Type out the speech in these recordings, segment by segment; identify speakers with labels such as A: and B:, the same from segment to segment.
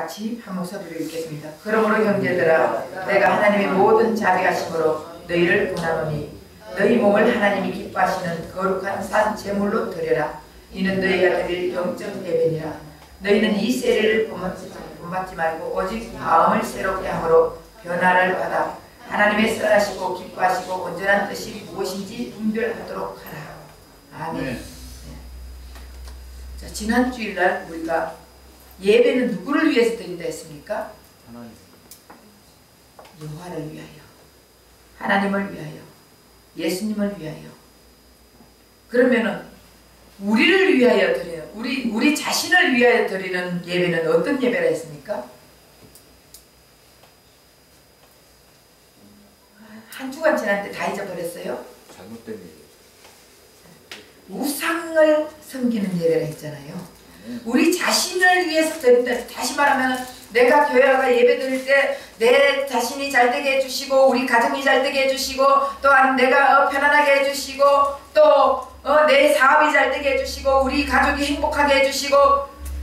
A: 같이 한 목소리로 읽겠습니다. 그러므로 형제들아 내가 하나님의 모든 자비하심으로 너희를 권하노니 너희 몸을 하나님이 기뻐하시는 거룩한 산 제물로 드려라. 이는 너희가 드릴 영적 예배니라. 너희는 이 세례를 본받지 말고 오직 마음을 새롭게 함으로 변화를 받아 하나님의 선하시고 기뻐하시고 온전한 뜻이 무엇인지 분별하도록 하라. 아멘. 네. 자, 지난 주일날 우리가 예배는 누구를 위해서 드린다 했습니까?
B: 하나님.
A: 여호와를 위하여, 하나님을 위하여, 예수님을 위하여. 그러면은 우리를 위하여 드리는, 우리 자신을 위하여 드리는 예배는 어떤 예배라 했습니까? 한 주간 지났는데 다 잊어버렸어요?
B: 잘못된 예배.
A: 우상을 섬기는 예배라 했잖아요. 우리 자신을 위해서 드린다. 다시 말하면 내가 교회 와가 예배 드릴 때 내 자신이 잘되게 해주시고 우리 가정이 잘되게 해주시고 또한 내가 편안하게 해주시고 또 내 사업이 잘되게 해주시고 우리 가족이 행복하게 해주시고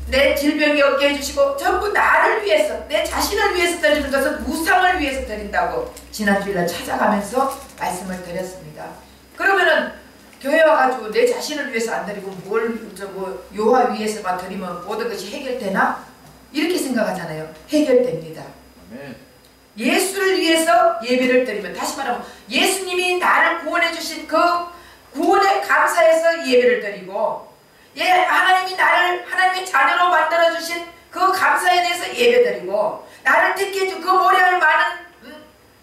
A: 내 질병이 없게 해주시고 전부 나를 위해서 내 자신을 위해서 드리는 것은 우상을 위해서 드린다고 지난 주일날 찾아가면서 말씀을 드렸습니다. 그러면은 교회 와가지고 내 자신을 위해서 안 드리고 여호와 위해서만 드리면 모든 것이 해결되나? 이렇게 생각하잖아요. 해결됩니다.
B: 아멘.
A: 예수를 위해서 예배를 드리면, 다시 말하면 예수님이 나를 구원해 주신 그 구원에 감사해서 예배를 드리고 하나님이 나를 하나님의 자녀로 만들어 주신 그 감사에 대해서 예배 드리고 나를 듣게 해준 그 모래알 많은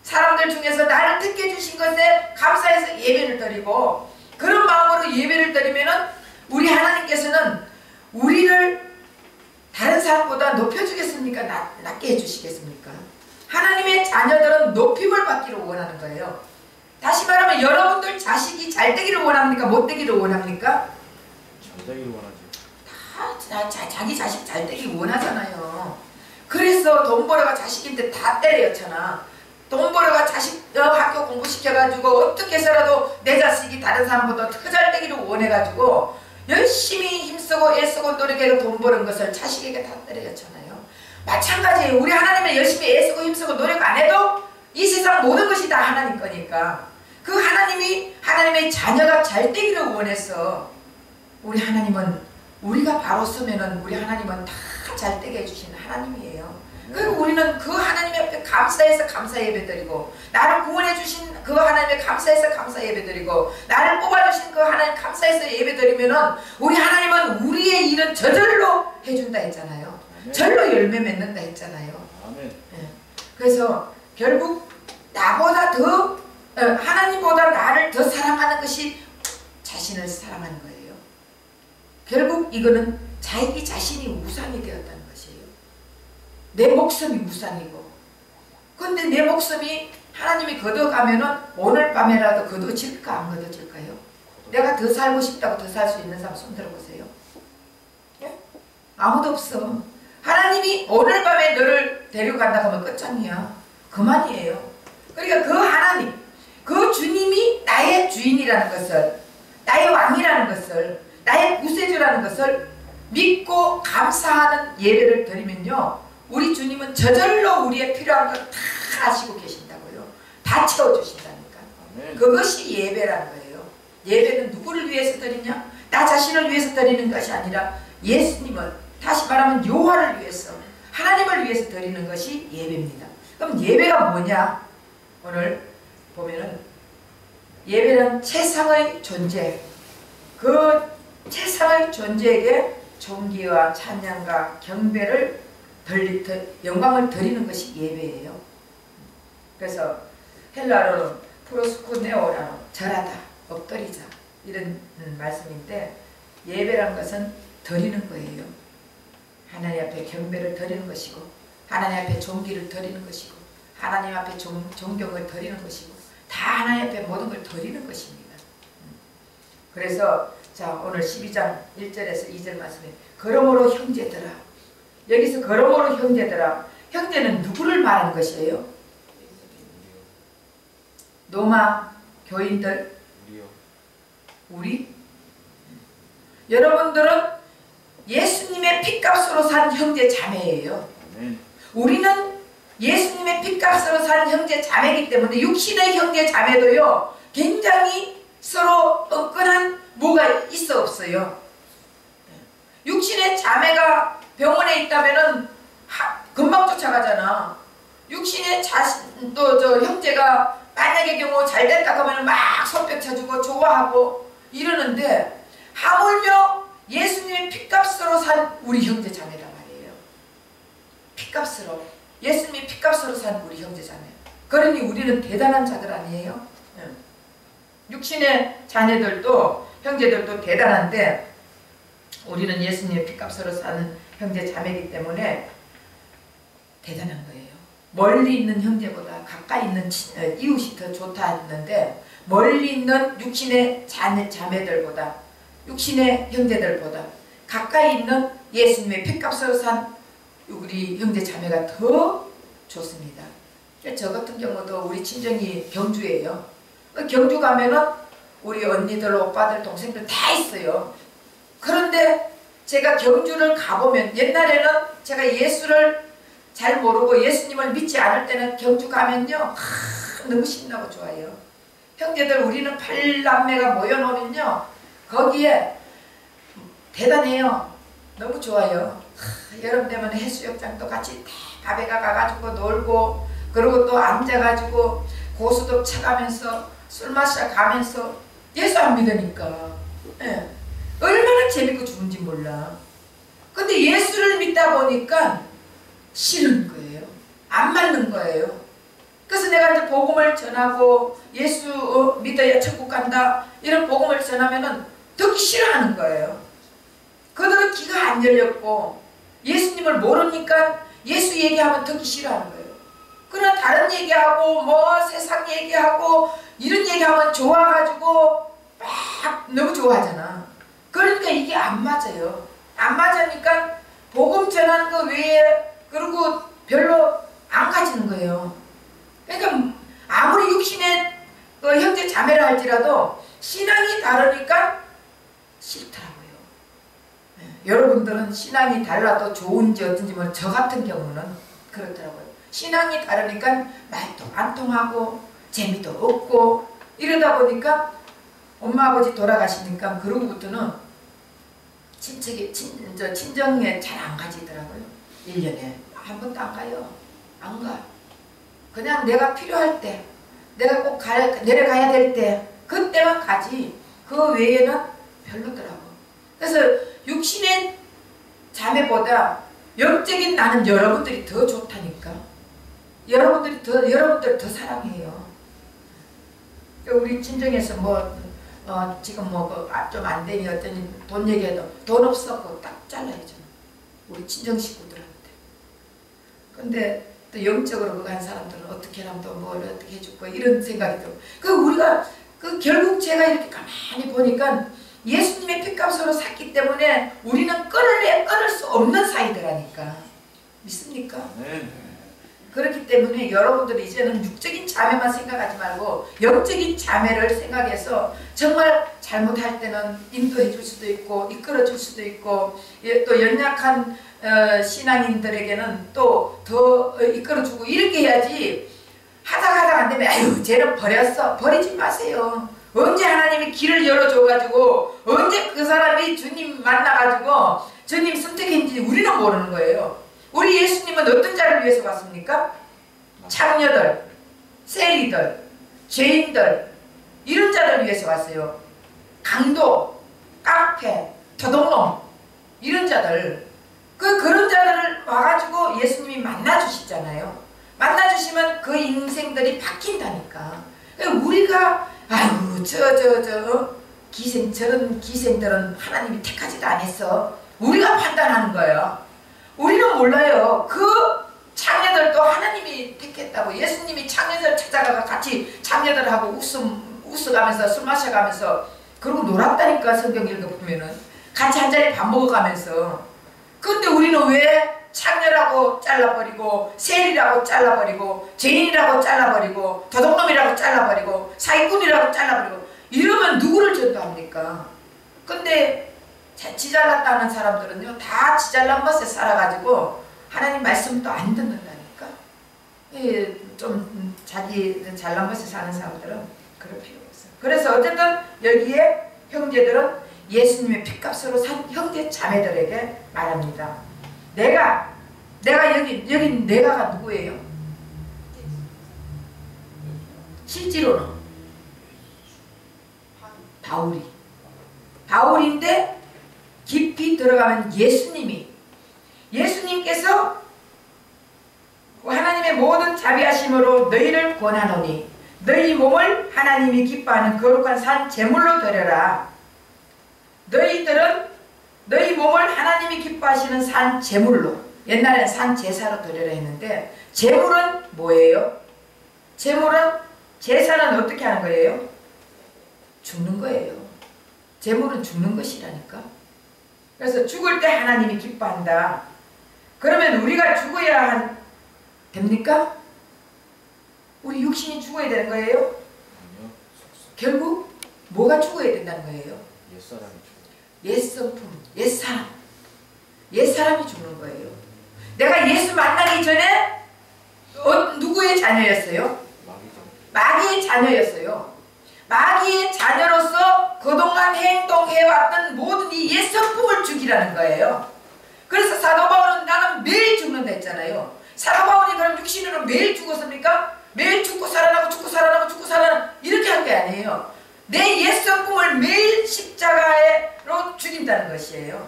A: 사람들 중에서 나를 듣게 해주신 것에 감사해서 예배를 드리고 그런 마음으로 예배를 드리면은 우리 하나님께서는 우리를 다른 사람보다 높여주겠습니까? 낮게 해주시겠습니까? 하나님의 자녀들은 높임을 받기를 원하는 거예요. 다시 말하면 여러분들 자식이 잘 되기를 원합니까? 못 되기를 원합니까?
B: 잘 되기를 원하죠.
A: 다 자기 자식 잘 되기를 원하잖아요. 그래서 돈 벌어가 자식인데 다 때려였잖아. 돈 벌어가 자식 학교 공부시켜가지고 어떻게 해서라도 내 자식이 다른 사람보다 더 잘 되기를 원해가지고 열심히 힘쓰고 애쓰고 노력해서 돈 버는 것을 자식에게 다 때려였잖아요. 마찬가지예요. 우리 하나님은 열심히 애쓰고 힘쓰고 노력 안 해도 이 세상 모든 것이 다 하나님 거니까 그 하나님이 하나님의 자녀가 잘 되기를 원해서 우리 하나님은 우리가 바로 쓰면은 우리 하나님은 다 잘 되게 해주시는 하나님이에요. 그리고 우리는 그 하나님 앞에 감사해서 감사 예배드리고 나를 구원해 주신 그 하나님에 감사해서 감사 예배드리고 나를 뽑아주신 그 하나님 감사해서 예배드리면은 우리 하나님은 우리의 일은 저절로 해준다 했잖아요. 아멘. 절로 열매 맺는다 했잖아요.
B: 아멘.
A: 네. 그래서 결국 나보다 더 하나님보다 나를 더 사랑하는 것이 자신을 사랑하는 거예요. 결국 이거는 자기 자신이 우상이 되었다는 것이에요. 내 목숨이 우상이고 근데 내 목숨이 하나님이 걷어가면은 오늘 밤에라도 걷어질까 안 걷어질까요? 내가 더 살고 싶다고 더 살 수 있는 사람 손 들어보세요. 예? 아무도 없어. 하나님이 오늘 밤에 너를 데려간다 하면 끝장이야. 그만이에요. 그러니까 그 하나님, 그 주님이 나의 주인이라는 것을, 나의 왕이라는 것을, 나의 구세주라는 것을 믿고 감사하는 예배를 드리면요, 우리 주님은 저절로 우리의 필요한 걸 다 아시고 계신다고요. 다 채워주신다니까. 아멘. 그것이 예배라는 거예요. 예배는 누구를 위해서 드리냐? 나 자신을 위해서 드리는 것이 아니라 예수님을, 다시 말하면 여호와를 위해서, 하나님을 위해서 드리는 것이 예배입니다. 그럼 예배가 뭐냐? 오늘 보면은 예배는 최상의 존재, 그 최상의 존재에게 존귀와 찬양과 경배를 영광을 드리는 것이 예배예요. 그래서 헬라어로는 프로스쿠네오라노, 절하다, 엎드리자, 이런 말씀인데 예배란 것은 드리는 거예요. 하나님 앞에 경배를 드리는 것이고 하나님 앞에 존귀를 드리는 것이고 하나님 앞에 존경을 드리는 것이고 다 하나님 앞에 모든 걸 드리는 것입니다. 그래서 자, 오늘 12장 1절에서 2절 말씀에 그러므로 형제들아, 여기서 그러므로 형제들아, 형제는 누구를 말하는 것이에요? 노마 교인들, 우리? 여러분들은 예수님의 핏값으로 산 형제 자매예요.
B: 아멘.
A: 우리는 예수님의 핏값으로 산 형제 자매이기 때문에 육신의 형제 자매도요 굉장히 서로 끈끈한 뭐가 있어 없어요. 육신의 자매가 병원에 있다면은 금방 쫓아가잖아. 육신의 또 저 형제가 만약에 경우 잘 됐다 그러면 막 손뼉 쳐주고 좋아하고 이러는데 하물며 예수님의 핏값으로 산 우리 형제 자매단 말이에요. 핏값으로 예수님의 핏값으로 산 우리 형제 자매. 그러니 우리는 대단한 자들 아니에요? 육신의 자녀들도 형제들도 대단한데 우리는 예수님의 핏값으로 산 형제 자매이기 때문에 대단한 거예요. 멀리 있는 형제보다 가까이 있는 이웃이 더 좋다 했는데 멀리 있는 육신의 자매들보다 육신의 형제들보다 가까이 있는 예수님의 핏값으로 산 우리 형제 자매가 더 좋습니다. 저 같은 경우도 우리 친정이 경주예요. 경주 가면은 우리 언니들, 오빠들, 동생들 다 있어요. 그런데 제가 경주를 가보면 옛날에는 제가 예수를 잘 모르고 예수님을 믿지 않을 때는 경주 가면요 너무 신나고 좋아요. 형제들 우리는 8남매가 모여놓으면요 거기에 대단해요. 너무 좋아요. 여름 되면 해수욕장도 같이 다 밥에가 가가지고 놀고 그리고 또 앉아가지고 고수도 쳐가면서 술 마셔 가면서 예수 안 믿으니까 얼마나 재밌고 좋은지 몰라. 근데 예수를 믿다 보니까 싫은 거예요. 안 맞는 거예요. 그래서 내가 이제 복음을 전하고 예수 믿어야 천국 간다 이런 복음을 전하면은 듣기 싫어하는 거예요. 그들은 귀가 안 열렸고 예수님을 모르니까 예수 얘기하면 듣기 싫어하는 거예요. 그러나 다른 얘기하고 뭐 세상 얘기하고 이런 얘기하면 좋아가지고 막 너무 좋아하잖아. 그러니까 이게 안 맞아요. 안 맞으니까 복음 전하는 거 외에 그리고 별로 안 가지는 거예요. 그러니까 아무리 육신의 형제 자매를 할지라도 신앙이 다르니까 싫더라고요. 여러분들은 신앙이 달라도 좋은지 어떤지 모르는 저 같은 경우는 그렇더라고요. 신앙이 다르니까 말도 안 통하고 재미도 없고 이러다 보니까 엄마 아버지 돌아가시니까 그러고부터는 친정에 잘 안 가지더라고요. 1년에 한 번도 안 가요. 안 가. 그냥 내가 필요할 때 내가 꼭 내려가야 될 때 그때만 가지 그 외에는 별로더라고. 그래서 육신의 자매보다 영적인 나는 여러분들이 더 좋다니까. 여러분들 더 사랑해요. 우리 친정에서 지금 좀 안 되니 어쩌니 돈 얘기해도 돈 없었고 딱 잘라야죠. 우리 친정 식구들한테. 근데 또 영적으로 그거 한 사람들은 어떻게 하면 또 뭘 어떻게 해줄 거야 이런 생각이 들고. 우리가 결국 제가 이렇게 가만히 보니까 예수님의 핏값으로 샀기 때문에 우리는 끊을 수 없는 사이더라니까. 믿습니까?
B: 네.
A: 그렇기 때문에 여러분들이 이제는 육적인 자매만 생각하지 말고 영적인 자매를 생각해서 정말 잘못할 때는 인도해 줄 수도 있고 이끌어 줄 수도 있고 또 연약한 신앙인들에게는 또 더 이끌어 주고 이렇게 해야지. 하다가 안 되면 아유 쟤는 버렸어. 버리지 마세요. 언제 하나님이 길을 열어줘가지고 언제 그 사람이 주님 만나가지고 주님 선택했는지 우리는 모르는 거예요. 우리 예수님은 어떤 자를 위해서 왔습니까? 창녀들, 세리들, 죄인들 이런 자를 위해서 왔어요. 강도, 깡패, 도둑놈 이런 자들 그런 자들을 와가지고 예수님이 만나주시잖아요. 만나주시면 그 인생들이 바뀐다니까. 우리가 아유 저런 기생들은 하나님이 택하지도 않았어. 우리가 판단하는 거예요. 우리는 몰라요. 그 창녀들도 하나님이 택했다고. 예수님이 창녀들 찾아가서 같이 창녀들하고 웃어가면서 술 마셔가면서 그러고 놀았다니까. 성경 읽어보면은 같이 한자리 밥 먹어가면서. 근데 우리는 왜 창녀라고 잘라버리고 세리라고 잘라버리고 죄인이라고 잘라버리고 도둑놈이라고 잘라버리고 사기꾼이라고 잘라버리고 이러면 누구를 전도합니까? 근데 지 잘났다는 사람들은요 다 지 잘난 멋에 살아가지고 하나님 말씀을 또 안 듣는다니까. 좀 자기 잘난 것에 사는 사람들은 그럴 필요가 없어요. 그래서 어쨌든 여기에 형제들은 예수님의 핏값으로 산 형제 자매들에게 말합니다. 내가 여기 내가가 누구예요? 실제로는 바울인데 깊이 들어가면 예수님께서 하나님의 모든 자비하심으로 너희를 권하노니 너희 몸을 하나님이 기뻐하는 거룩한 산 제물로 드려라. 너희들은 너희 몸을 하나님이 기뻐하시는 산 제물로, 옛날에는 산 제사로 드려라 했는데, 제물은 뭐예요? 제사는 어떻게 하는 거예요? 죽는 거예요. 제물은 죽는 것이라니까. 그래서 죽을 때 하나님이 기뻐한다. 그러면 우리가 죽어야 됩니까? 우리 육신이 죽어야 되는 거예요?
B: 아니요.
A: 결국 뭐가 죽어야 된다는 거예요?
B: 옛사람이 죽어요.
A: 옛성품, 옛사람이 죽는 거예요. 내가 예수 만나기 전에 누구의 자녀였어요? 마귀의 자녀였어요. 마귀의 자녀로서 그동안 행동해왔던 모든 이 옛성품을 죽이라는 거예요. 그래서 사도 바울은 나는 매일 죽는다 했잖아요. 사도 바울이 그럼 육신으로 매일 죽었습니까? 매일 죽고 살아나고 죽고 살아나고 죽고 살아나고 이렇게 한 게 아니에요. 내 옛성품을 매일 십자가로 죽인다는 것이에요.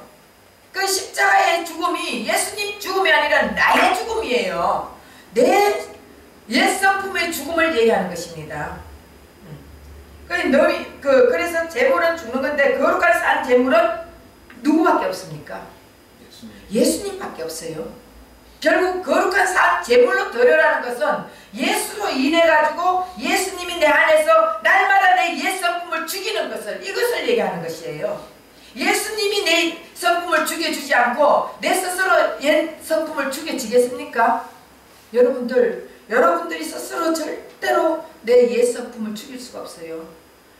A: 그 십자가의 죽음이 예수님 죽음이 아니라 나의 죽음이에요. 내 옛성품의 죽음을 얘기하는 것입니다. 그래서 제물은 죽는 건데 거룩한 산 제물은 누구밖에 없습니까? 예수님밖에 없어요. 결국 거룩한 산 제물로 드려라는 것은 예수로 인해 가지고 예수님이 내 안에서 날마다 내 옛성품을 죽이는 것을, 이것을 얘기하는 것이에요. 예수님이 내 성품을 죽여주지 않고 내 스스로 옛성품을 죽여지겠습니까? 여러분들이 스스로 절대로 내 옛성품을 죽일 수가 없어요.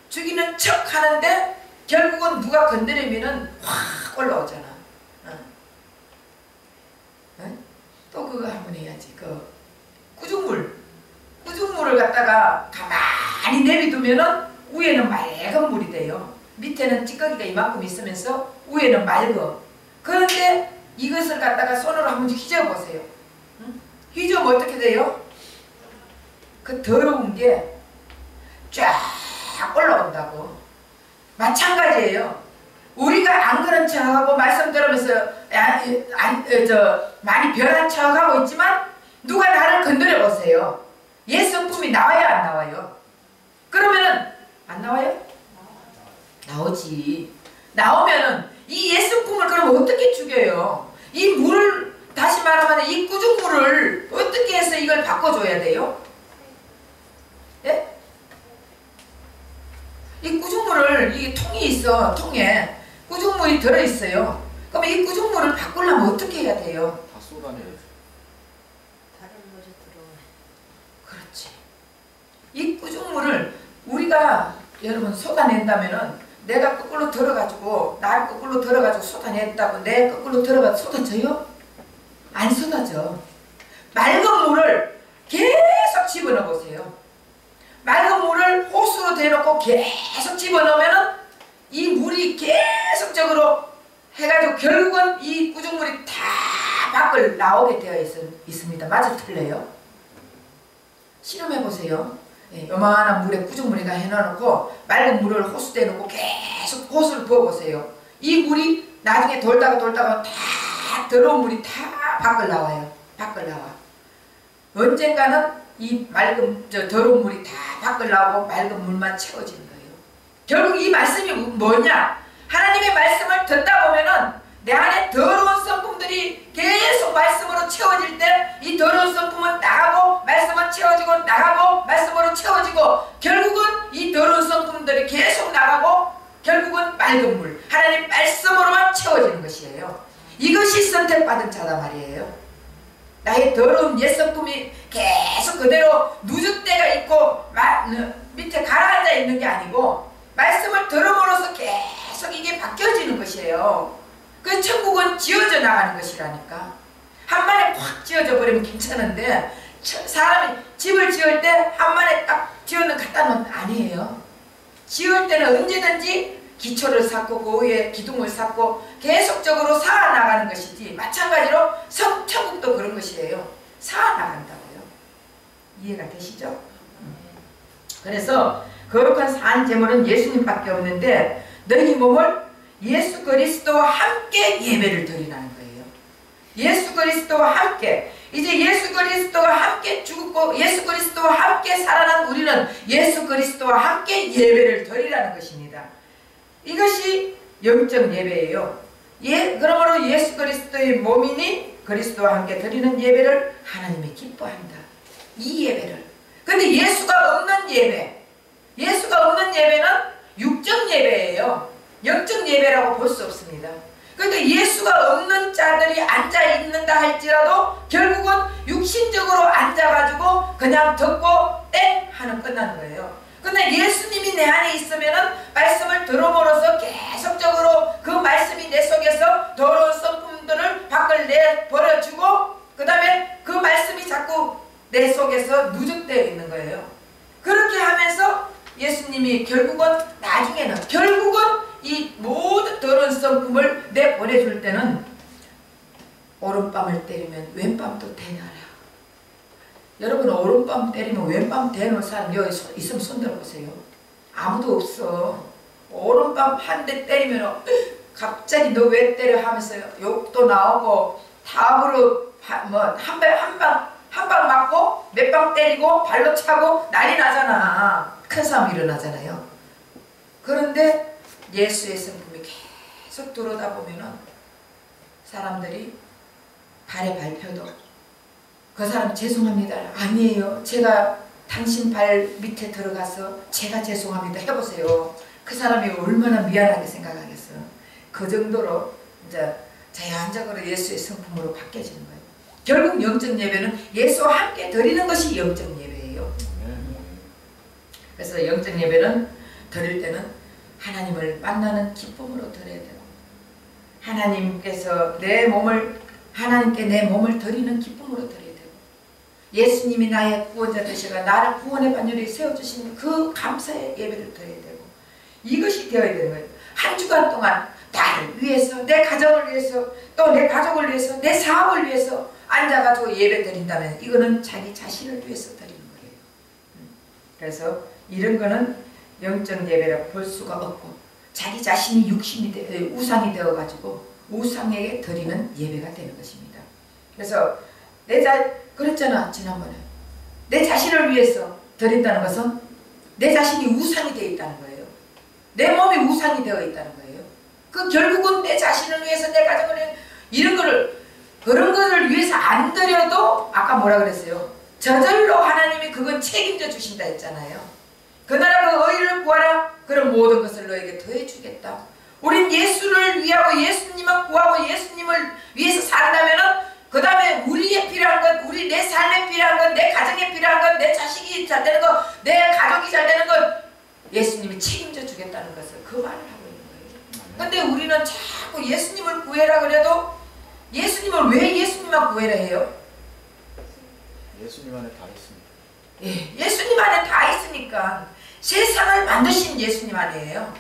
A: 죽이는 척 하는데 결국은 누가 건드리면은 확 올라오잖아. 또 그거 한번 해야지. 꾸중물을 갖다가 가만히 내비두면은 위에는 맑은 물이 돼요. 밑에는 찌꺼기가 이만큼 있으면서 위에는 맑어. 그런데 이것을 갖다가 손으로 한번 휘저어보세요. 휘저으면 어떻게 돼요? 그 더러운 게 쫙 올라온다고. 마찬가지예요. 우리가 안 그런 척하고 말씀 들으면서 많이 변한 척하고 있지만 누가 나를 건드려 보세요. 옛성품이 나와요, 안 나와요? 그러면은 안 나와요? 나오지. 나오면은 이 옛성품을 그럼 어떻게 죽여요? 이 물을, 다시 말하면 이 꾸중물을 어떻게 해서 이걸 바꿔줘야 돼요? 예? 이 꾸중물을, 이 통이 있어. 통에 꾸중물이 들어있어요. 그럼 이 꾸중물을 바꾸려면 어떻게 해야 돼요?
B: 다 쏟아내야죠.
C: 다른 물이 들어오네.
A: 그렇지. 이 꾸중물을 우리가 여러분 쏟아낸다면은 내가 거꾸로 들어가지고 날 거꾸로 들어가지고 쏟아냈다고 내 거꾸로 들어가서 쏟아져요? 안 쏟아져. 맑은 물을 계속 집어넣어 보세요. 맑은 물을 호수로 대놓고 계속 집어넣으면은 이 물이 계속적으로 해가지고 결국은 이 꾸중물이 다 밖을 나오게 되어 있습니다. 맞아, 틀려요? 실험해보세요. 요만한 물에 꾸중물이가 해놔놓고 맑은 물을 호수 대놓고 계속 호수를 부어보세요. 이 물이 나중에 돌다가 다 더러운 물이 다 밖을 나와요. 밖을 나와. 언젠가는 이 더러운 물이 다 밖을 나오고 맑은 물만 채워지는 거예요. 결국 이 말씀이 뭐냐? 하나님의 말씀을 듣다 보면은 내 안에 더러운 성품들이 계속 말씀으로 채워질 때 이 더러운 성품은 나가고 말씀은 채워지고 나가고 말씀으로 채워지고 결국은 이 더러운 성품들이 계속 나가고 결국은 맑은 물, 하나님 말씀으로만 채워지는 것이에요. 이것이 선택받은 자다 말이에요. 나의 더러운 옛성품이 계속 그대로 누적대가 있고 밑에 가라앉아 있는 게 아니고 말씀을 들음으로써 계속 이게 바뀌어지는 것이에요. 그 천국은 지어져 나가는 것이라니까. 한 번에 확 지어져 버리면 괜찮은데 사람이 집을 지을 때 한번에 딱 지어는 갖다 놓은 아니에요. 지을 때는 언제든지 기초를 쌓고 그 위에 기둥을 쌓고 계속적으로 쌓아 나가는 것이지 마찬가지로 천국도 그런 것이에요. 쌓아 나간다고요. 이해가 되시죠? 그래서 거룩한 산 제물은 예수님밖에 없는데 너희 몸을 예수 그리스도와 함께 예배를 드리라는 거예요. 예수 그리스도와 함께 이제 예수 그리스도와 함께 죽고 예수 그리스도와 함께 살아난 우리는 예수 그리스도와 함께 예배를 드리라는 것입니다. 이것이 영적 예배예요. 그러므로 예수 그리스도의 몸이니 그리스도와 함께 드리는 예배를 하나님이 기뻐한다. 이 예배를. 근데 예수가 없는 예배, 예수가 없는 예배는 육적 예배예요. 영적 예배라고 볼 수 없습니다. 그러니까 예수가 없는 자들이 앉아 있는다 할지라도 결국은 육신적으로 앉아가지고 그냥 듣고 땡 하는 끝나는 거예요. 근데 예수님이 내 안에 있으면은 말씀을 들음으로써 계속적으로 그 말씀이 내 속에서 더러운 성품들을 밖을 내버려주고 그 다음에 그 말씀이 자꾸 내 속에서 누적되어 있는 거예요. 그렇게 하면서 예수님이 결국은 나중에는 이 모든 더러운 성품을 내보내줄 때는 오른밤을 때리면 왼밤도 대나라. 여러분 오른밤 때리면 왼밤 대놓은 사람 여기 있으면 손들어 보세요. 아무도 없어. 오른밤 한 대 때리면 갑자기 너 왜 때려 하면서 욕도 나오고 답으로 한 방 맞고 몇 방 때리고 발로 차고 난리 나잖아. 큰 싸움 일어나잖아요. 그런데 예수의 성품이 계속 들어오다 보면은 사람들이 발에 밟혀도 그 사람 죄송합니다. 아니에요. 제가 당신 발 밑에 들어가서 제가 죄송합니다. 해보세요. 그 사람이 얼마나 미안하게 생각하겠어요. 그 정도로 이제 자연적으로 예수의 성품으로 바뀌어지는 거예요. 결국 영적 예배는 예수와 함께 드리는 것이 영적 예배예요. 그래서 영적 예배는 드릴 때는 하나님을 만나는 기쁨으로 드려야 되고 하나님께서 하나님께 내 몸을 드리는 기쁨으로 드려야 되고 예수님이 나의 구원자 되시가 나를 구원의 반열에 세워주신 그 감사의 예배를 드려야 되고 이것이 되어야 되는 거예요. 한 주간 동안 나를 위해서 내 가정을 위해서 또 내 가족을 위해서 내 사업을 위해서 앉아가지고 예배 드린다면 이거는 자기 자신을 위해서 드리는 거예요. 그래서 이런 거는 영적 예배라고 볼 수가 없고 자기 자신이 우상이 되어가지고 우상에게 드리는 예배가 되는 것입니다. 그래서 그랬잖아 지난번에 내 자신을 위해서 드린다는 것은 내 자신이 우상이 되어 있다는 거예요. 내 몸이 우상이 되어 있다는 거예요. 그 결국은 내 자신을 위해서 내 가정을 위해서 그런 거를 위해서 안 드려도 아까 뭐라 그랬어요? 저절로 하나님이 그건 책임져 주신다 했잖아요. 그 나라 그 의를 구하라. 그런 모든 것을 너에게 더해 주겠다. 우린 예수를 위하고 예수님을 구하고 예수님을 위해서 산다면은 그 다음에 우리에 필요한 것, 내 삶에 필요한 것, 내 가정에 필요한 것, 내 자식이 잘 되는 것, 내 가족이 잘 되는 것 예수님이 책임져 주겠다는 것을 그 말을 하고 있는 거예요. 근데 우리는 자꾸 예수님을 구해라 그래도 예수님을 왜 예수님만 구해라 해요?
B: 예수님 안에 다 있습니다.
A: 예, 예수님 안에 다 있으니까 세상을 만드신 예수님 아니에요.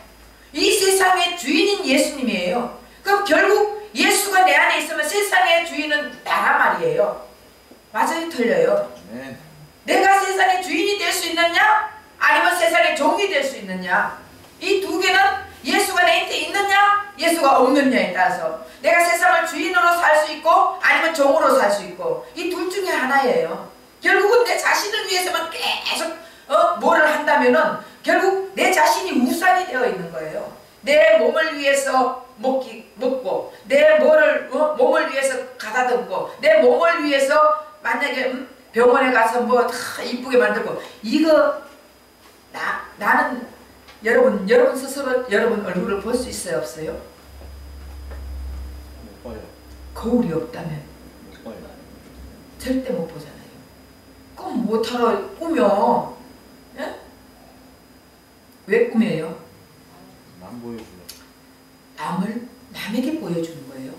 A: 이 세상의 주인인 예수님이에요. 그럼 결국 예수가 내 안에 있으면 세상의 주인은 나란 말이에요. 맞아요? 틀려요?
B: 네.
A: 내가 세상의 주인이 될 수 있느냐? 아니면 세상의 종이 될 수 있느냐? 이 두 개는 예수가 내 인데 있느냐? 예수가 없느냐에 따라서 내가 세상을 주인으로 살 수 있고 아니면 종으로 살 수 있고 이 둘 중에 하나예요. 결국은 내 자신을 위해서만 계속 뭐를 한다면은 결국 내 자신이 우상이 되어 있는 거예요. 내 몸을 위해서 먹고 내 몸을 위해서 가다듬고 내 몸을 위해서 만약에 병원에 가서 뭐 다 이쁘게 만들고 이거 나는 여러분 스스로 여러분 얼굴을 볼 수 있어요? 없어요?
B: 못 봐요.
A: 거울이 없다면
B: 못 봐요.
A: 절대 못 보잖아요. 그럼 못하러 꾸며. 예? 왜 꾸며요?
B: 남 보여주려.
A: 남에게 보여주는 거예요.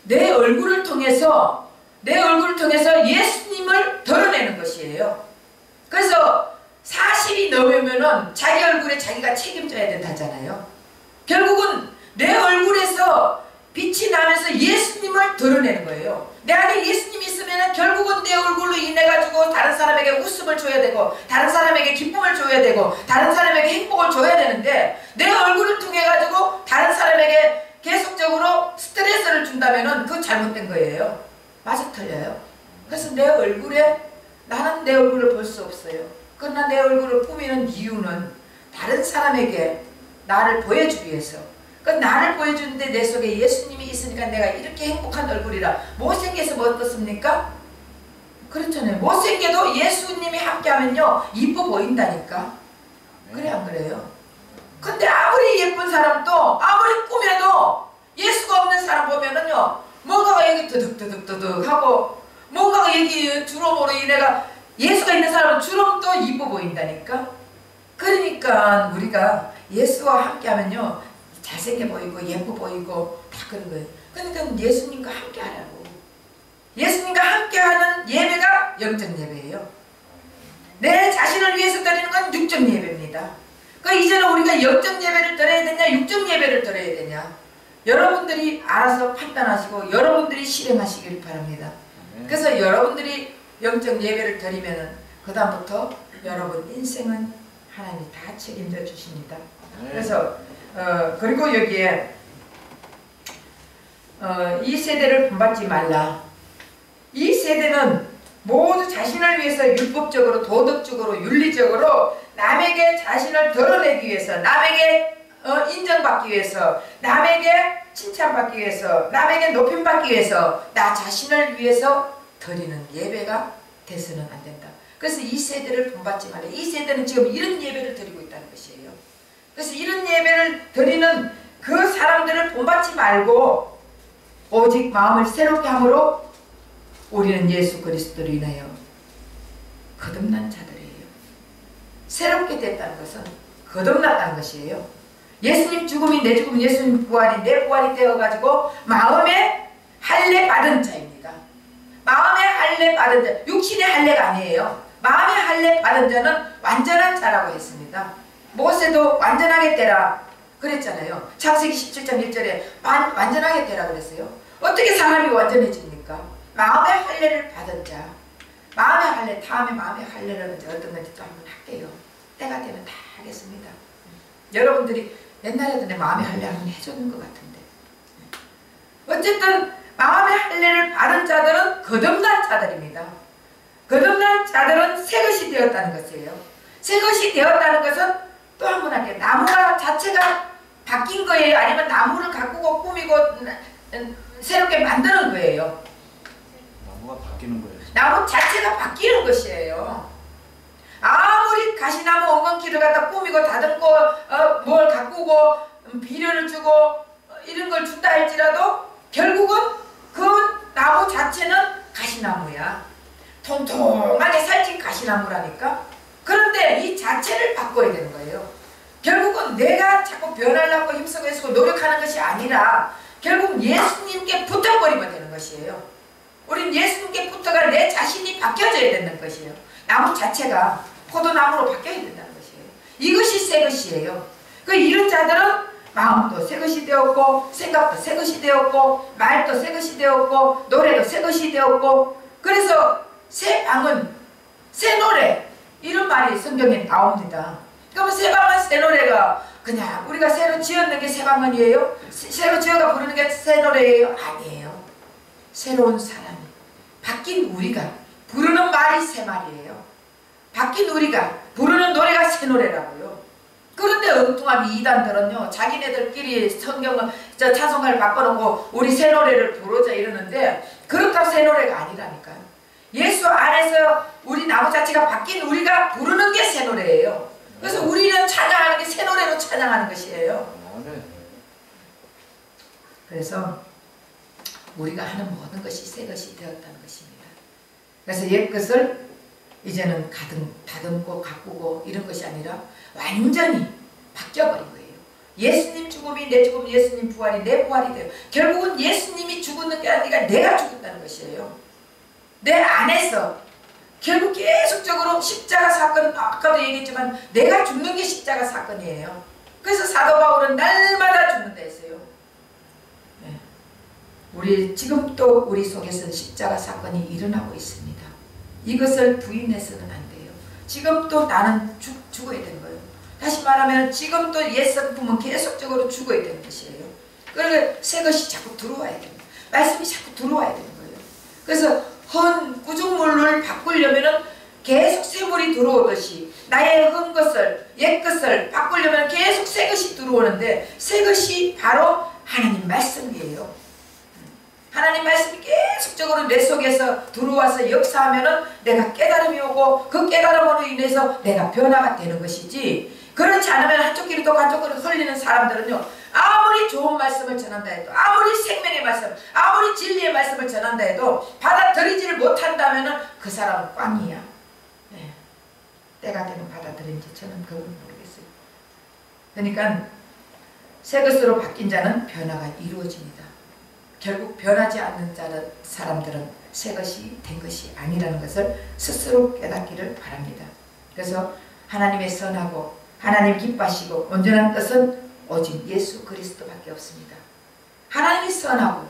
A: 내 얼굴을 통해서 내 얼굴을 통해서 예수님을 드러내는 것이에요. 그래서 40이 넘으면은 자기 얼굴에 자기가 책임져야 된다잖아요. 결국은 내 얼굴에서 빛이 나면서 예수님을 드러내는 거예요. 내 안에 예수님이 있으면 결국은 내 얼굴로 인해 가지고 다른 사람에게 웃음을 줘야 되고, 다른 사람에게 기쁨을 줘야 되고, 다른 사람에게 행복을 줘야 되는데, 내 얼굴을 통해 가지고 다른 사람에게 계속적으로 스트레스를 준다면은 그건 잘못된 거예요. 맞아 틀려요. 그래서 내 얼굴에, 나는 내 얼굴을 볼 수 없어요. 그러나 내 얼굴을 꾸미는 이유는 다른 사람에게 나를 보여주기 위해서. 그 나를 보여주는데 내 속에 예수님이 있으니까 내가 이렇게 행복한 얼굴이라. 못생겨서 뭐 어떻습니까? 그렇잖아요. 못생겨도 예수님이 함께하면요 이뻐 보인다니까. 그래 안 그래요? 근데 아무리 예쁜 사람도, 아무리 꾸며도 예수가 없는 사람 보면은요 뭔가가 여기 드득드득드득 하고, 뭔가가 여기 주름으로 인해가, 예수가 있는 사람은 주름도 이뻐 보인다니까. 그러니까 우리가 예수와 함께하면요 잘생겨 보이고 예뻐 보이고 다 그런 거예요. 그러니까 예수님과 함께 하라고. 예수님과 함께하는 예배가 영적 예배예요. 내 자신을 위해서 드리는 건 육적 예배입니다. 그러니까 이제는 우리가 영적 예배를 드려야 되냐 육적 예배를 드려야 되냐, 여러분들이 알아서 판단하시고 여러분들이 실행하시길 바랍니다. 그래서 여러분들이 영적 예배를 드리면은 그 다음부터 여러분 인생은 하나님이 다 책임져 주십니다. 그래서 그리고 여기에 이 세대를 본받지 말라. 이 세대는 모두 자신을 위해서 율법적으로, 도덕적으로, 윤리적으로 남에게 자신을 드러내기 위해서, 남에게 인정받기 위해서, 남에게 칭찬받기 위해서, 남에게 높임받기 위해서, 나 자신을 위해서 드리는 예배가 돼서는 안 된다. 그래서 이 세대를 본받지 말라. 이 세대는 지금 이런 예배를 드리고 있다는 것이에요. 그래서 이런 예배를 드리는 그 사람들을 본받지 말고 오직 마음을 새롭게 함으로 우리는 예수 그리스도로 인하여 거듭난 자들이에요. 새롭게 됐다는 것은 거듭났다는 것이에요. 예수님 죽음이 내 죽음, 예수님 부활이 내 부활이 되어가지고 마음에 할례 받은 자입니다. 마음에 할례 받은 자, 육신의 할례가 아니에요. 마음의 할례 받은 자는 완전한 자라고 했습니다. 모세도 완전하게 되라 그랬잖아요. 창세기 17장 1절에 완전하게 되라 그랬어요. 어떻게 사람이 완전해집니까? 마음의 할례를 받은 자. 마음의 할례, 다음에 마음의 할례라는 게 어떤 건지 또 한번 할게요. 때가 되면 다 하겠습니다. 여러분들이 옛날에도 내 마음의 할례 한번 해줬는 것 같은데. 어쨌든 마음의 할례를 받은 자들은 거듭난 자들입니다. 거듭난 자들은 새것이 되었다는 것이에요. 새것이 되었다는 것은 또 한 번 할게요. 나무가 자체가 바뀐 거예요? 아니면 나무를 가꾸고 꾸미고 새롭게 만드는 거예요?
B: 나무가 바뀌는 거예요.
A: 나무 자체가 바뀌는 것이에요. 아무리 가시나무 엉겅퀴를 갖다 꾸미고 다듬고 뭘 가꾸고 비료를 주고 이런 걸 준다 할지라도 결국은 그 나무 자체는 가시나무야. 통통하게 살찐 가시나무라니까. 그런데 이 자체를 바꿔야 되는 거예요. 결국은 내가 자꾸 변하려고 힘쓰고 애쓰고 노력하는 것이 아니라 결국 예수님께 붙어버리면 되는 것이에요. 우린 예수님께 붙어가 내 자신이 바뀌어져야 되는 것이에요. 나무 자체가 포도나무로 바뀌어야 된다는 것이에요. 이것이 새 것이에요. 그 이런 자들은 마음도 새 것이 되었고, 생각도 새 것이 되었고, 말도 새 것이 되었고, 노래도 새 것이 되었고, 그래서 새 방은 새 노래, 이런 말이 성경에 나옵니다. 그러면 새 방은 새 노래가 그냥 우리가 새로 지었는 게 새 방언이에요? 새로 지어가 부르는 게 새 노래예요? 아니에요. 새로운 사람이, 바뀐 우리가 부르는 말이 새 말이에요. 바뀐 우리가 부르는 노래가 새 노래라고요. 그런데 엉뚱한 이단들은요, 자기네들끼리 성경을 찬송가를 바꿔놓고 우리 새 노래를 부르자 이러는데 그렇다고 새 노래가 아니라니까요. 예수 안에서 우리 나무 자체가 바뀐 우리가 부르는 게 새 노래예요. 그래서 우리는 찬양하는 게 새 노래로 찬양하는 것이에요. 그래서 우리가 하는 모든 것이 새 것이 되었다는 것입니다. 그래서 옛 것을 이제는 다듬고 가꾸고 이런 것이 아니라 완전히 바뀌어버린 거예요. 예수님 죽음이 내 죽음, 예수님 부활이 내 부활이 돼요. 결국은 예수님이 죽었는 게 아니라 내가 죽었다는 것이에요. 내 안에서 결국 계속적으로 십자가 사건, 아까도 얘기했지만 내가 죽는 게 십자가 사건이에요. 그래서 사도 바울은 날마다 죽는다 했어요. 네. 우리 지금 또 우리 속에서는 십자가 사건이 일어나고 있습니다. 이것을 부인해서는 안 돼요. 지금 또 나는 죽어야 되는 거예요. 다시 말하면 지금 또 옛 성품은 계속적으로 죽어야 되는 것이에요. 그러니까 새 것이 자꾸 들어와야 됩니다. 말씀이 자꾸 들어와야 되는 거예요. 그래서 헌 구중물을 바꾸려면은 계속 새 물이 들어오듯이 나의 헌 것을, 옛 것을 바꾸려면 계속 새 것이 들어오는데 새 것이 바로 하나님 말씀이에요. 하나님 말씀이 계속적으로 내 속에서 들어와서 역사하면은 내가 깨달음이 오고 그 깨달음으로 인해서 내가 변화가 되는 것이지, 그렇지 않으면 한쪽 귀로 또 한쪽 귀로 흘리는 사람들은요, 아무리 좋은 말씀을 전한다 해도, 아무리 생명의 말씀, 아무리 진리의 말씀을 전한다 해도 받아들이지를 못한다면은 그 사람은 꽝이야. 네. 때가 되면 받아들인지 저는 그걸 모르겠어요. 그러니까 새 것으로 바뀐 자는 변화가 이루어집니다. 결국 변하지 않는 사람들은 새 것이 된 것이 아니라는 것을 스스로 깨닫기를 바랍니다. 그래서 하나님의 선하고 하나님 기뻐하시고 온전한 뜻은 오직 예수 그리스도밖에 없습니다. 하나님이 선하고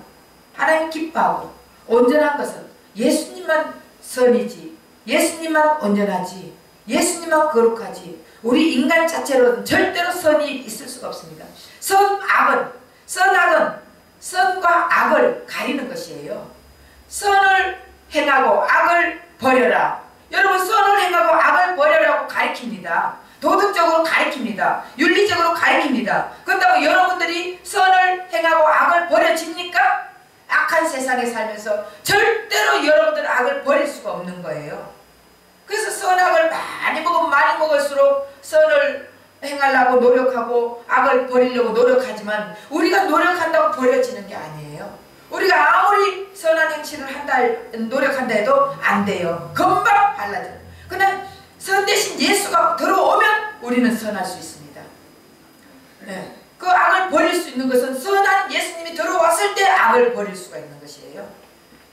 A: 하나님 기뻐하고 온전한 것은 예수님만 선이지, 예수님만 온전하지, 예수님만 거룩하지, 우리 인간 자체로는 절대로 선이 있을 수가 없습니다. 선악은, 선악은 선과 악을 가리는 것이에요. 선을 행하고 악을 버려라. 여러분, 선을 행하고 악을 버려라고 가르칩니다. 도덕적으로 가르칩니다. 윤리적으로 가르칩니다. 그렇다고 여러분들이 선을 행하고 악을 버려집니까? 악한 세상에 살면서 절대로 여러분들은 악을 버릴 수가 없는 거예요. 그래서 선악을 많이 먹으면 많이 먹을수록 선을 행하려고 노력하고 악을 버리려고 노력하지만 우리가 노력한다고 버려지는 게 아니에요. 우리가 아무리 선한 행실을 노력한다 해도 안 돼요. 금방 발라져요. 그러나 선 대신 예수가 들어오면 우리는 선할 수 있습니다. 네. 그 악을 버릴 수 있는 것은 선한 예수님이 들어왔을 때 악을 버릴 수가 있는 것이에요.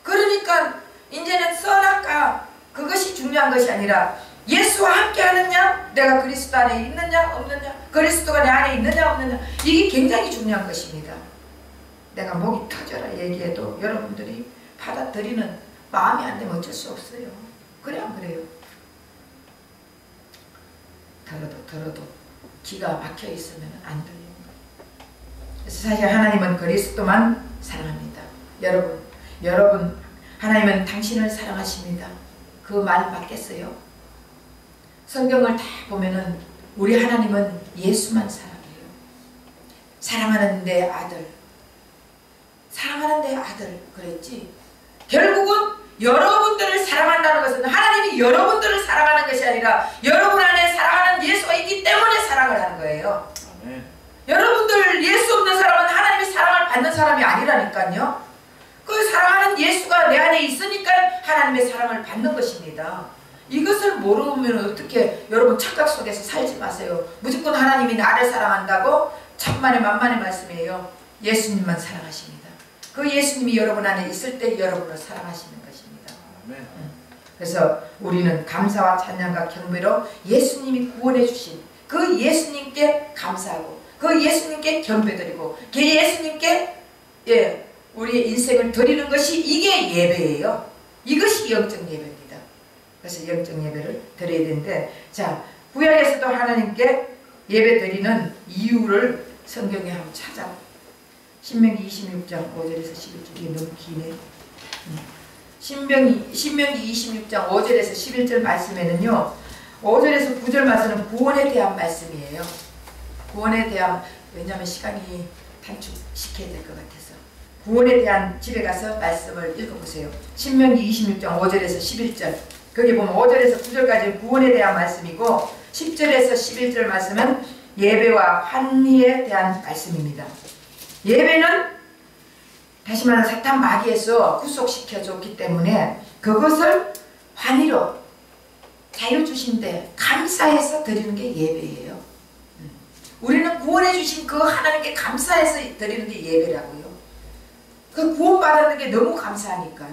A: 그러니까 이제는 선악과 그것이 중요한 것이 아니라 예수와 함께 하느냐, 내가 그리스도 안에 있느냐 없느냐, 그리스도가 내 안에 있느냐 없느냐, 이게 굉장히 중요한 것입니다. 내가 목이 터져라 얘기해도 여러분들이 받아들이는 마음이 안 되면 어쩔 수 없어요. 그래 안 그래요? 들어도 기가 막혀 있으면 안 들려요. 그래서 사실 하나님은 그리스도만 사랑합니다. 여러분 하나님은 당신을 사랑하십니다. 그 말 맞겠어요? 성경을 다 보면은 우리 하나님은 예수만 사랑해요. 사랑하는 내 아들, 사랑하는 내 아들 그랬지. 결국은 여러분들을 사랑한다는 것은 하나님이 여러분들을 사랑하는 것이 아니라 여러분 안에 사랑하는 예수가 있기 때문에 사랑을 하는 거예요.
B: 아멘.
A: 여러분들 예수 없는 사람은 하나님의 사랑을 받는 사람이 아니라니까요. 그 사랑하는 예수가 내 안에 있으니까 하나님의 사랑을 받는 것입니다. 이것을 모르면 어떻게, 여러분 착각 속에서 살지 마세요. 무조건 하나님이 나를 사랑한다고 천만의 만만의 말씀이에요. 예수님만 사랑하십니다. 그 예수님이 여러분 안에 있을 때 여러분을 사랑하시는 것입니다.
B: 아멘.
A: 그래서 우리는 감사와 찬양과 경배로 예수님이 구원해 주신 그 예수님께 감사하고 그 예수님께 경배드리고 그 예수님께 우리의 인생을 드리는 것이 이게 예배예요. 이것이 영적 예배입니다. 그래서 영적 예배를 드려야 되는데, 자, 구약에서도 하나님께 예배 드리는 이유를 성경에 한번 찾아. 신명기 26장 5절에서 11절. 이게 너무 기네. 신명기 26장 5절에서 11절 말씀에는요, 5절에서 9절 말씀은 구원에 대한 말씀이에요. 구원에 대한, 왜냐하면 시간이 단축시켜야 될 것 같아서. 구원에 대한, 집에 가서 말씀을 읽어보세요. 신명기 26장 5절에서 11절. 거기 보면 5절에서 9절까지 구원에 대한 말씀이고 10절에서 11절 말씀은 예배와 환희에 대한 말씀입니다. 예배는 다시 말하면 사탄 마귀에서 구속시켜 줬기 때문에 그것을 환희로 자유 주신데 감사해서 드리는 게 예배예요. 우리는 구원해 주신 그 하나님께 감사해서 드리는 게 예배라고요. 그 구원받았는 게 너무 감사하니까.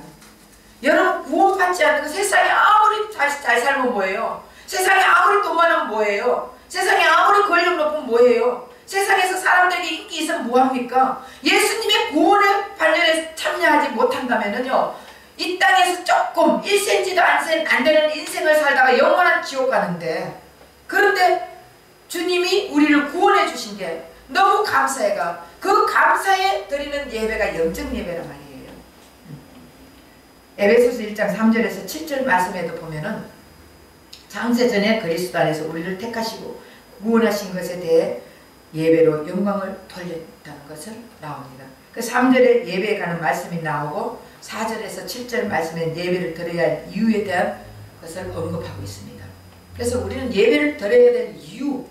A: 여러분 구원받지 않는 거 세상에 아무리 잘 살면 뭐예요? 세상에 아무리 돈 많으면 뭐예요? 세상에 아무리 권력 높으면 뭐예요? 세상에서 사람들에게 인기 있으면 뭐합니까? 예수님의 구원의 발견에 참여하지 못한다면요, 이 땅에서 조금 1cm도 안 되는 인생을 살다가 영원한 지옥 가는데, 그런데 주님이 우리를 구원해 주신 게 너무 감사해가 그 감사에 드리는 예배가 영적 예배란 말이에요. 에베소서 1장 3절에서 7절 말씀에도 보면은 창세전에 그리스도 안에서 우리를 택하시고 구원하신 것에 대해 예배로 영광을 돌렸다는 것을 나옵니다. 그 3절에 예배에 관한 말씀이 나오고 4절에서 7절 말씀에 예배를 드려야 할 이유에 대한 것을 언급하고 있습니다. 그래서 우리는 예배를 드려야 될 이유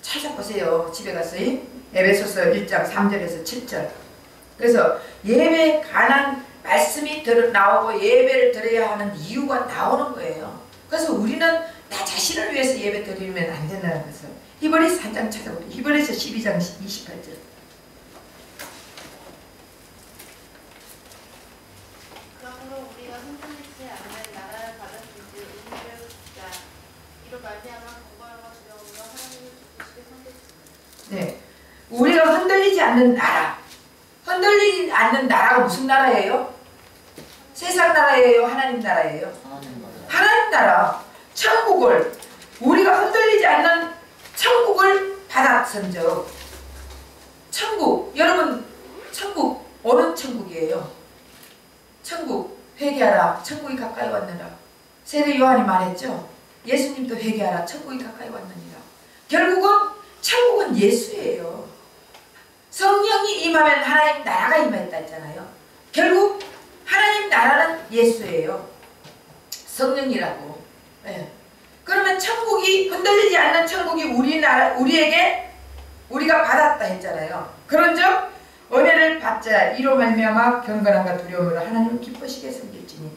A: 찾아보세요. 집에 가서 에베소서 1장 3절에서 7절. 그래서 예배에 관한 말씀이 나오고 예배를 드려야 하는 이유가 나오는 거예요. 그래서 우리는 나 자신을 위해서 예배 드리면 안 된다는 것을 히브리서 3장 찾아보세요. 히브리서 12장 28절.
D: 그러므로 우리가 흔들리지 않는 나라를 받은 지 의미를 주자. 이로 말미암아 공부하고 두려움으로 하나님을 기쁘시게 섬겼습니다.
A: 네, 우리가 흔들리지 않는 나라. 흔들리지 않는 나라가 무슨 나라예요? 세상 나라예요? 하나님 나라예요? 하나님 나라. 천국을, 우리가 흔들리지 않는 천국을 받았은즉, 천국, 여러분 천국 어느 천국이에요? 천국 회개하라, 천국이 가까이 왔느니라. 세례 요한이 말했죠. 예수님도 회개하라, 천국이 가까이 왔느니라. 결국은 천국은 예수예요. 성령이 임하면 하나님 나라가 임했다 했잖아요. 결국 하나님 나라는 예수예요. 성령이라고. 네. 그러면 천국이, 흔들리지 않는 천국이 우리에게 우리가 받았다 했잖아요. 그런즉 은혜를 받자. 이로 말미암아 경건함과 두려움으로 하나님을 기쁘시게 섬길지니.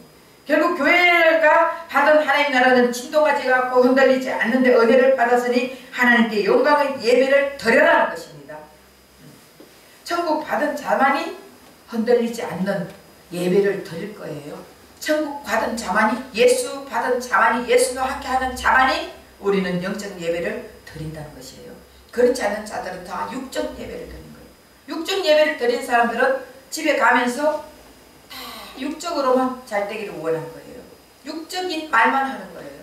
A: 결국 교회가 받은 하나님 나라는 진동하지 않고 흔들리지 않는데 은혜를 받았으니 하나님께 영광의 예배를 드려라는 것입니다. 천국 받은 자만이 흔들리지 않는 예배를 드릴 거예요. 천국 받은 자만이, 예수 받은 자만이, 예수와 함께하는 자만이 우리는 영적 예배를 드린다는 것이에요. 그렇지 않은 자들은 다 육적 예배를 드리는 거예요. 육적 예배를 드린 사람들은 집에 가면서 다 육적으로만 잘 되기를 원하는 거예요. 육적인 말만 하는 거예요.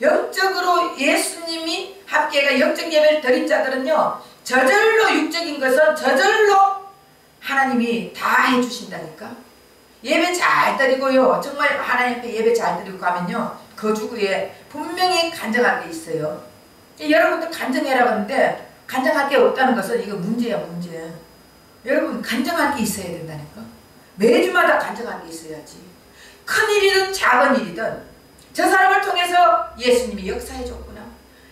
A: 영적으로 예수님이 함께가 영적 예배를 드린 자들은요, 저절로 육적인 것은 저절로 하나님이 다 해주신다니까. 예배 잘 드리고요, 정말 하나님 앞에 예배 잘 드리고 가면요, 거주구에 분명히 간증할 게 있어요. 여러분들 간증해라 그러는데 간증할 게 없다는 것은 이거 문제야, 문제. 여러분 간증할 게 있어야 된다니까. 매주마다 간증할 게 있어야지. 큰 일이든 작은 일이든 저 사람을 통해서 예수님이 역사해 줬구나.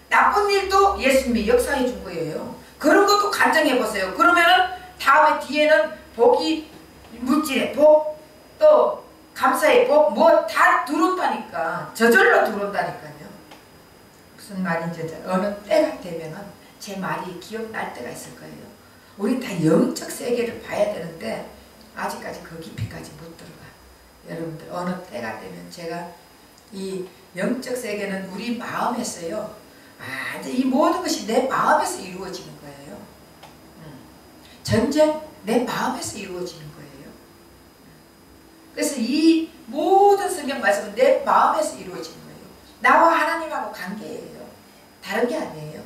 A: 나쁜 일도 예수님이 역사해 준 거예요. 그런 것도 간증해 보세요. 그러면은 다음에 뒤에는 복이, 물질의 복, 또 감사의 복, 뭐 다 들어온다니까. 저절로 들어온다니까요. 무슨 말인지 어느 때가 되면은 제 말이 기억날 때가 있을 거예요. 우리 다 영적 세계를 봐야 되는데 아직까지 그 깊이까지 못 들어가. 여러분들 어느 때가 되면 제가 이 영적 세계는 우리 마음에서요, 이 모든 것이 내 마음에서 이루어지는 거예요. 전쟁 내 마음에서 이루어지는 거예요. 그래서 이 모든 성경 말씀은 내 마음에서 이루어지는 거예요. 나와 하나님하고 관계예요. 다른 게 아니에요.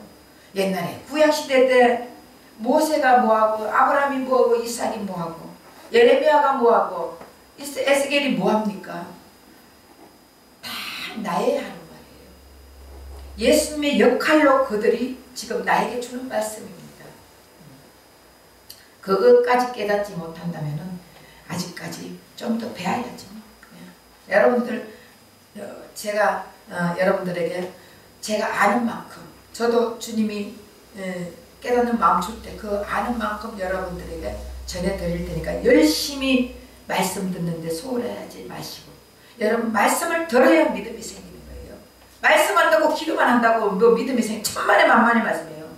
A: 옛날에 구약시대 때 모세가 뭐하고, 아브라함이 뭐하고, 이삭이 뭐하고, 예레미야가 뭐하고, 에스겔이 뭐합니까? 다 나의 하는 말이에요. 예수님의 역할로 그들이 지금 나에게 주는 말씀입니다. 그것까지 깨닫지 못한다면 아직까지 좀 더 배워야죠. 여러분들, 제가 여러분들에게 제가 아는 만큼, 저도 주님이 깨닫는 마음 줄 때 그 아는 만큼 여러분들에게 전해드릴 테니까 열심히 말씀 듣는데 소홀하지 마시고, 여러분 말씀을 들어야 믿음이 생기는 거예요. 말씀 안 듣고 기도만 한다고 뭐 믿음이 천만에 만만의 말씀이에요.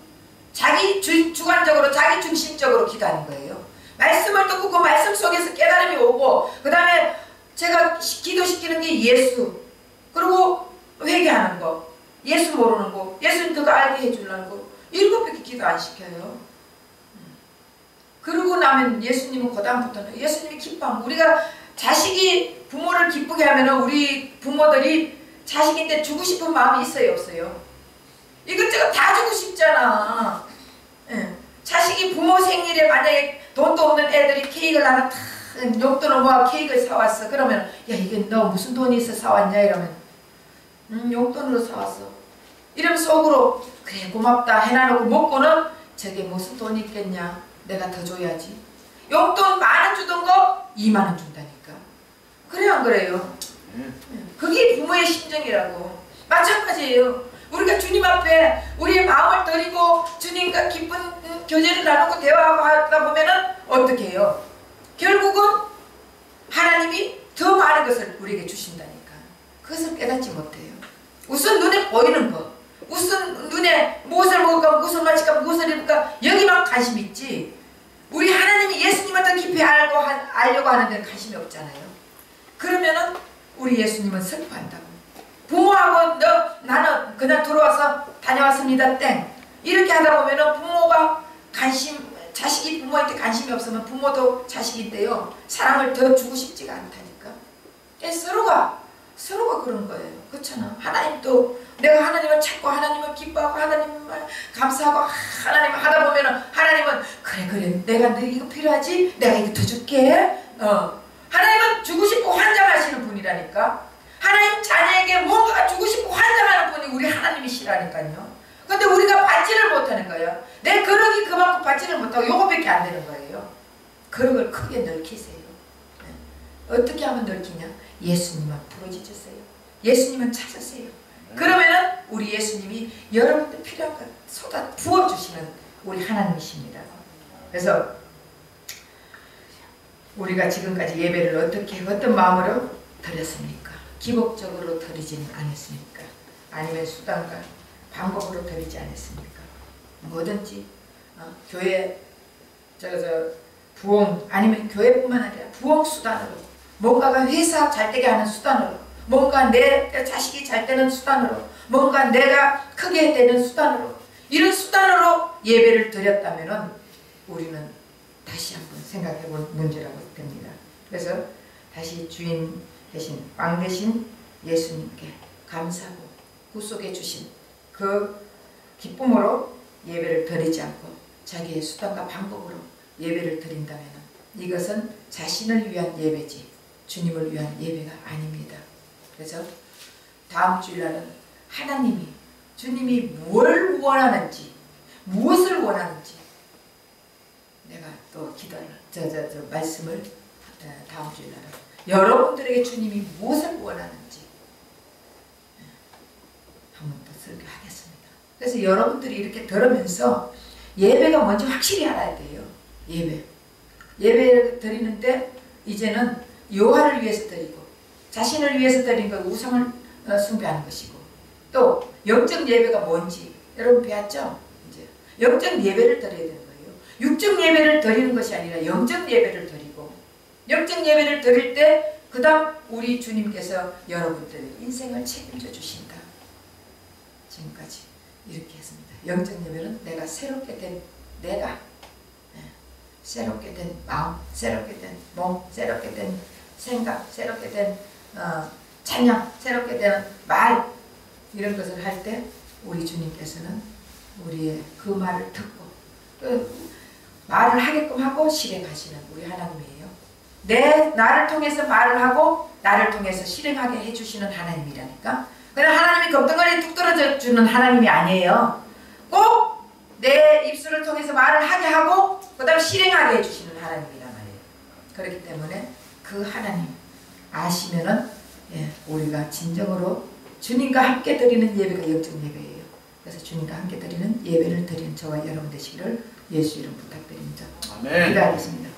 A: 자기 주관적으로, 자기 중심적으로 기도하는 거예요. 말씀을 듣고 그 말씀 속에서 깨달음이 오고, 그 다음에 기도시키는 게 예수, 그리고 회개하는 거, 예수 모르는 거, 예수님 더 알게 해주려는 거, 7밖에 기도 안 시켜요. 그러고 나면 예수님은 그다음부터는 예수님이 기뻐하면, 우리가 자식이 부모를 기쁘게 하면 우리 부모들이 자식인데 주고 싶은 마음이 있어요, 없어요? 이것저것 다 주고 싶잖아. 예. 자식이 부모 생일에 만약에 돈도 없는 애들이 케이크를 하나 탁 용돈을 모아 케이크를 사왔어. 그러면 야, 이게 너 무슨 돈이 있어 사왔냐? 이러면 용돈으로 사왔어. 이러면 속으로 그래 고맙다 해놔놓고 먹고는 저게 무슨 돈이 있겠냐, 내가 더 줘야지. 용돈 10,000원 주던 거 20,000원 준다니까. 그래요 안 그래요? 그게 부모의 심정이라고. 마찬가지예요. 우리가 주님 앞에 우리의 마음을 드리고 주님과 기쁜 교제를 나누고 대화하고 하다 보면은 어떻게 해요? 결국은 하나님이 더 많은 것을 우리에게 주신다니까. 그것을 깨닫지 못해요. 우선 눈에 보이는 거, 우선 눈에 무엇을 먹을까, 무엇을 마실까, 무엇을 입을까, 여기만 관심 있지. 우리 하나님이 예수님을 더 깊이 알려고 하는 데는 관심이 없잖아요. 그러면은 우리 예수님은 슬퍼한다고. 부모하고 나는 그냥 들어와서 다녀왔습니다 땡 이렇게 하다 보면은 부모가 자식이 부모한테 관심이 없으면 부모도 자식인데요, 사랑을 더 주고 싶지가 않다니까. 서로가 그런 거예요. 그렇잖아. 하나님도 내가 하나님을 찾고 하나님을 기뻐하고 하나님을 감사하고 하나님 하다 보면은 하나님은 그래 내가 너 이거 필요하지? 내가 이거 더 줄게. 하나님은 주고 싶고 환장하시는 분이라니까. 하나님 자녀에게 뭔가 주고 싶고 환장하는 분이 우리 하나님이시라니까요. 근데 우리가 받지를 못하는 거예요. 내 그릇이 그만큼 받지를 못하고 요거밖에 안 되는 거예요. 그릇을 크게 넓히세요. 어떻게 하면 넓히냐? 예수님만 부르짖으세요. 예수님만 찾으세요. 그러면은 우리 예수님이 여러분들 필요한 것 쏟아 부어주시는 우리 하나님이십니다. 그래서 우리가 지금까지 예배를 어떤 마음으로 드렸습니까? 기복적으로 드리지는 않았습니까? 아니면 수단과 방법으로 드리지 않았습니까? 뭐든지 교회 부흥, 아니면 교회뿐만 아니라 부흥 수단으로, 뭔가가 회사 잘 되게 하는 수단으로, 뭔가 내 자식이 잘 되는 수단으로, 뭔가 내가 크게 되는 수단으로, 이런 수단으로 예배를 드렸다면 우리는 다시 한번 생각해 볼 문제라고 됩니다. 그래서 다시 주인 대신, 왕 대신 예수님께 감사하고 구속해 주신 그 기쁨으로 예배를 드리지 않고 자기의 수단과 방법으로 예배를 드린다면 이것은 자신을 위한 예배지 주님을 위한 예배가 아닙니다. 그래서 다음 주일날은 하나님이, 주님이 뭘 원하는지, 무엇을 원하는지 내가 또 기도를 말씀을 다음 주일날은 여러분들에게 주님이 무엇을 원하는지 한번 더 설교하겠습니다. 그래서 여러분들이 이렇게 들으면서 예배가 뭔지 확실히 알아야 돼요. 예배를 드리는데 이제는 여호와를 위해서 드리고 자신을 위해서 드리는 것, 우상을 숭배하는 것이고, 또 영적 예배가 뭔지 여러분 배웠죠? 이제 영적 예배를 드려야 되는 거예요. 육적 예배를 드리는 것이 아니라 영적 예배를 드리고, 영적 예배를 드릴 때 그 다음 우리 주님께서 여러분들의 인생을 책임져 주신다. 지금까지 이렇게 했습니다. 영적 예배는 내가 새롭게 된 새롭게 된 마음, 새롭게 된 몸, 새롭게 된 생각, 새롭게 된 찬양, 새롭게 된 말, 이런 것을 할 때 우리 주님께서는 우리의 그 말을 듣고 말을 하게끔 하고 실행하시는 우리 하나님이에요. 나를 통해서 말을 하고 나를 통해서 실행하게 해주시는 하나님이라니까. 그냥 하나님이 검덩거리 뚝 떨어져 주는 하나님이 아니에요. 꼭 내 입술을 통해서 말을 하게 하고 그 다음 실행하게 해주시는 하나님이란 말이에요. 그렇기 때문에 그 하나님 아시면은 우리가 진정으로 주님과 함께 드리는 예배가 영적 예배예요. 그래서 주님과 함께 드리는 예배를 드리는 저와 여러분 되시기를 예수 이름 부탁드립니다.
B: 아멘.
A: 기도하겠습니다.